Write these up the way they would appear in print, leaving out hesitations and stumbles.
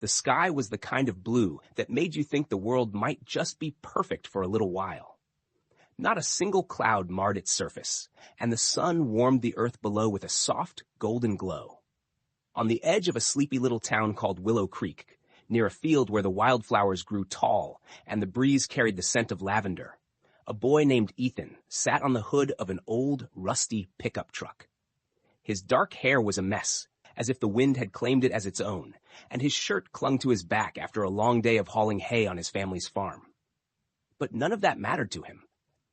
The sky was the kind of blue that made you think the world might just be perfect for a little while. Not a single cloud marred its surface, and the sun warmed the earth below with a soft, golden glow. On the edge of a sleepy little town called Willow Creek, near a field where the wildflowers grew tall and the breeze carried the scent of lavender, a boy named Ethan sat on the hood of an old, rusty pickup truck. His dark hair was a mess, as if the wind had claimed it as its own, and his shirt clung to his back after a long day of hauling hay on his family's farm. But none of that mattered to him.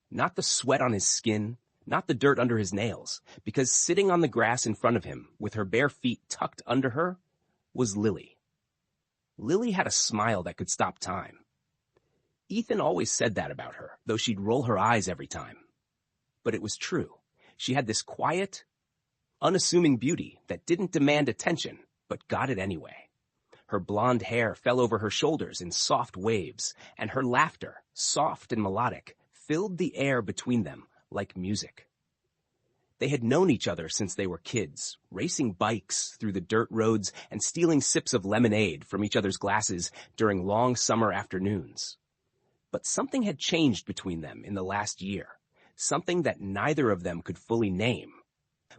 Not the sweat on his skin, not the dirt under his nails, because sitting on the grass in front of him, with her bare feet tucked under her, was Lily. Lily had a smile that could stop time. Ethan always said that about her, though she'd roll her eyes every time. But it was true. She had this quiet, unassuming beauty that didn't demand attention, but got it anyway. Her blonde hair fell over her shoulders in soft waves, and her laughter, soft and melodic, filled the air between them like music. They had known each other since they were kids, racing bikes through the dirt roads and stealing sips of lemonade from each other's glasses during long summer afternoons. But something had changed between them in the last year, something that neither of them could fully name.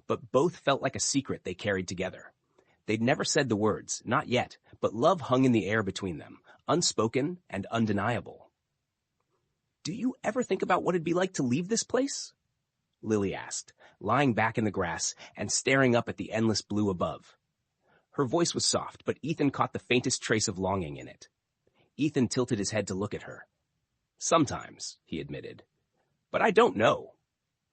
But both felt like a secret they carried together. They'd never said the words, not yet, but love hung in the air between them, unspoken and undeniable. "Do you ever think about what it'd be like to leave this place?" Lily asked, lying back in the grass and staring up at the endless blue above. Her voice was soft, but Ethan caught the faintest trace of longing in it. Ethan tilted his head to look at her. "Sometimes," he admitted. "But I don't know.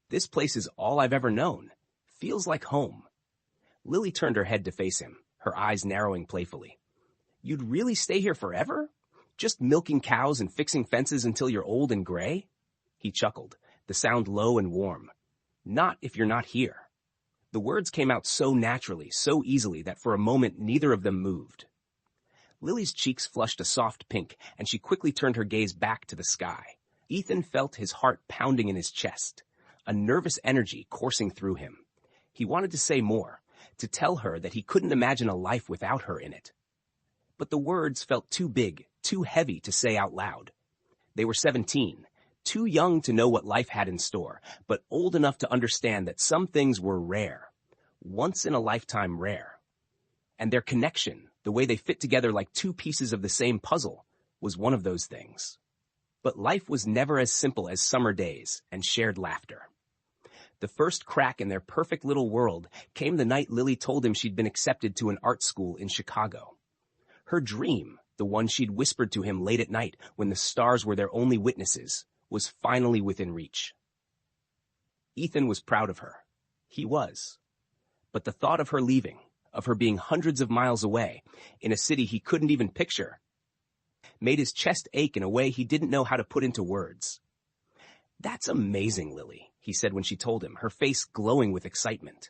This place is all I've ever known. Feels like home." Lily turned her head to face him, her eyes narrowing playfully. "You'd really stay here forever? Just milking cows and fixing fences until you're old and gray?" He chuckled, the sound low and warm. "Not if you're not here." The words came out so naturally, so easily, that for a moment neither of them moved. Lily's cheeks flushed a soft pink, and she quickly turned her gaze back to the sky. Ethan felt his heart pounding in his chest, a nervous energy coursing through him. He wanted to say more, to tell her that he couldn't imagine a life without her in it. But the words felt too big, too heavy to say out loud. They were 17, too young to know what life had in store, but old enough to understand that some things were rare, once in a lifetime rare. And their connection, the way they fit together like two pieces of the same puzzle, was one of those things. But life was never as simple as summer days and shared laughter. The first crack in their perfect little world came the night Lily told him she'd been accepted to an art school in Chicago. Her dream, the one she'd whispered to him late at night when the stars were their only witnesses, was finally within reach. Ethan was proud of her. He was. But the thought of her leaving, of her being hundreds of miles away, in a city he couldn't even picture, made his chest ache in a way he didn't know how to put into words. "That's amazing, Lily," he said when she told him, her face glowing with excitement.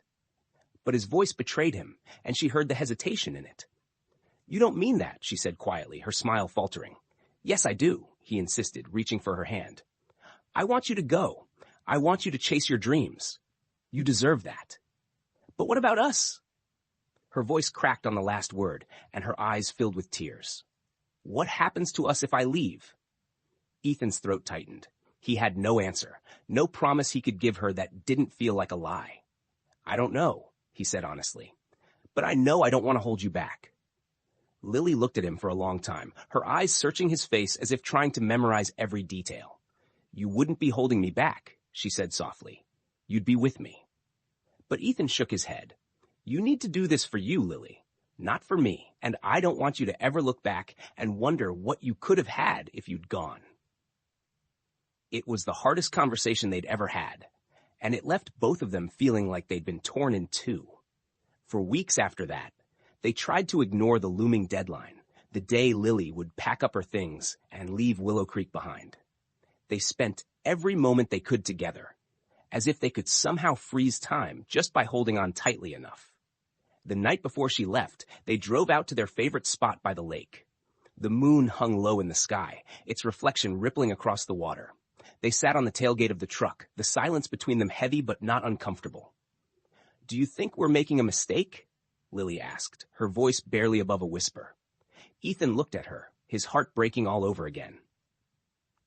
But his voice betrayed him, and she heard the hesitation in it. "You don't mean that," she said quietly, her smile faltering. "Yes, I do," he insisted, reaching for her hand. "I want you to go. I want you to chase your dreams. You deserve that." "But what about us?" Her voice cracked on the last word, and her eyes filled with tears. "What happens to us if I leave?" Ethan's throat tightened. He had no answer, no promise he could give her that didn't feel like a lie. "I don't know," he said honestly. "But I know I don't want to hold you back." Lily looked at him for a long time, her eyes searching his face as if trying to memorize every detail. "You wouldn't be holding me back," she said softly. "You'd be with me." But Ethan shook his head. "You need to do this for you, Lily, not for me, and I don't want you to ever look back and wonder what you could have had if you'd gone." It was the hardest conversation they'd ever had, and it left both of them feeling like they'd been torn in two. For weeks after that, they tried to ignore the looming deadline, the day Lily would pack up her things and leave Willow Creek behind. They spent every moment they could together, as if they could somehow freeze time just by holding on tightly enough. The night before she left, they drove out to their favorite spot by the lake. The moon hung low in the sky, its reflection rippling across the water. They sat on the tailgate of the truck, the silence between them heavy but not uncomfortable. "Do you think we're making a mistake?" Lily asked, her voice barely above a whisper. Ethan looked at her, his heart breaking all over again.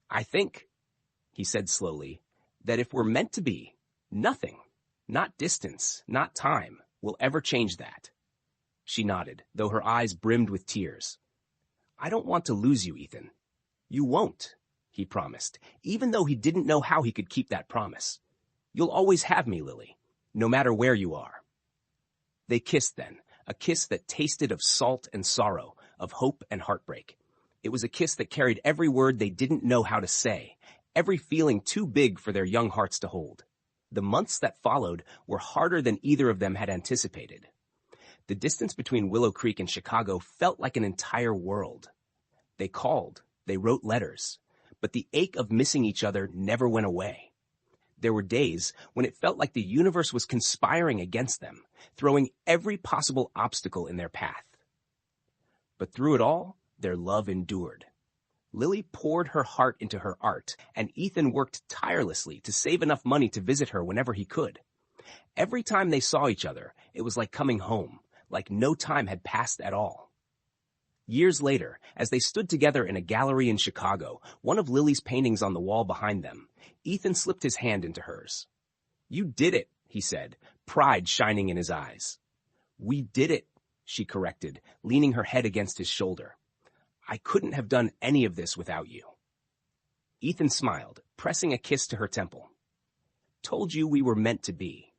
I think, he said slowly, that if we're meant to be, nothing, not distance, not time, will ever change that. She nodded, though her eyes brimmed with tears. I don't want to lose you, Ethan. You won't, he promised, even though he didn't know how he could keep that promise. You'll always have me, Lily, no matter where you are. They kissed then, a kiss that tasted of salt and sorrow, of hope and heartbreak. It was a kiss that carried every word they didn't know how to say, every feeling too big for their young hearts to hold. The months that followed were harder than either of them had anticipated. The distance between Willow Creek and Chicago felt like an entire world. They called, they wrote letters, but the ache of missing each other never went away. There were days when it felt like the universe was conspiring against them, throwing every possible obstacle in their path. But through it all, their love endured. Lily poured her heart into her art, and Ethan worked tirelessly to save enough money to visit her whenever he could. Every time they saw each other, it was like coming home, like no time had passed at all. Years later, as they stood together in a gallery in Chicago, one of Lily's paintings on the wall behind them, Ethan slipped his hand into hers. You did it, he said, pride shining in his eyes. We did it, she corrected, leaning her head against his shoulder. I couldn't have done any of this without you. Ethan smiled, pressing a kiss to her temple. Told you we were meant to be.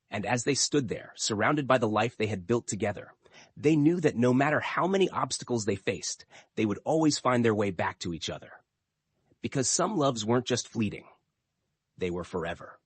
And as they stood there, surrounded by the life they had built together, they knew that no matter how many obstacles they faced, they would always find their way back to each other. Because some loves weren't just fleeting. They were forever.